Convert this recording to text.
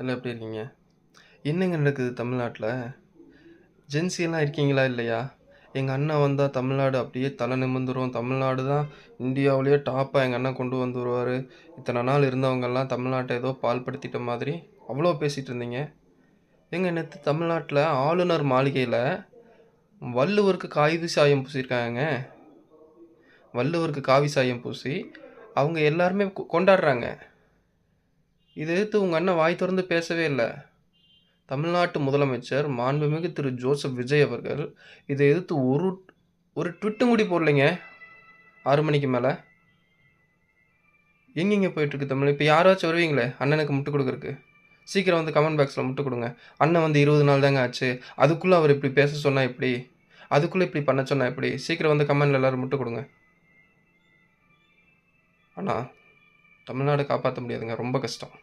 எல்லாம் எப்படி இருக்கீங்க? என்னங்க நடக்குது தமிழ்நாட்டுல? ஜென்ஸி எல்லாம் இருக்கீங்களா இல்லையா? எங்க அண்ணன் வந்தா தமிழ்நாடு அப்படியே தலை நிமிர்ந்துரும். தமிழ்நாடு தான் இந்தியாவிலேயே டாப்பா எங்க அண்ணன் கொண்டு வந்துருவாரு. இத்தனை நாள் இருந்தவங்கலாம் தமிழ்நாட்டை ஏதோ பாழ்படுத்திட்ட மாதிரி அவ்வளோ பேசிட்டு இருந்தீங்க. ஏங்க நேத்து தமிழ்நாட்டுல ஆளுநர் மாளிகையில வள்ளுவருக்கு காவி சாயம் பூசியிருக்காங்கங்க. வள்ளுவருக்கு காவி சாயம் பூசி அவங்க எல்லாருமே கொண்டாடுறாங்க. இதை எதிர்த்து உங்க அண்ணன் வாய் திறந்து பேசவே இல்லை. தமிழ்நாட்டு முதலமைச்சர் மாண்புமிகு திரு ஜோசப் விஜய் அவர்கள் இதை எதிர்த்து ஒரு ஒரு ட்விட்டும் கூடி போடலைங்க. 6 மணிக்கு மேலே எங்கெங்கே போயிட்டுருக்கு தமிழ்? இப்போ யாராச்சும் வருவீங்களே அண்ணனுக்கு முட்டு கொடுக்குறக்கு, சீக்கிரம் வந்து கமெண்ட் பாக்ஸில் முட்டு கொடுங்க. அண்ணன் வந்து 20 நாள் தாங்க ஆச்சு, அதுக்குள்ளே அவர் இப்படி பேச சொன்னால் எப்படி, அதுக்குள்ளே இப்படி பண்ண சொன்னால் எப்படி? சீக்கிரம் வந்து கமெண்டில் எல்லோரும் முட்டு கொடுங்க. ஆனால் தமிழ்நாடு காப்பாற்ற முடியாதுங்க, ரொம்ப கஷ்டம்.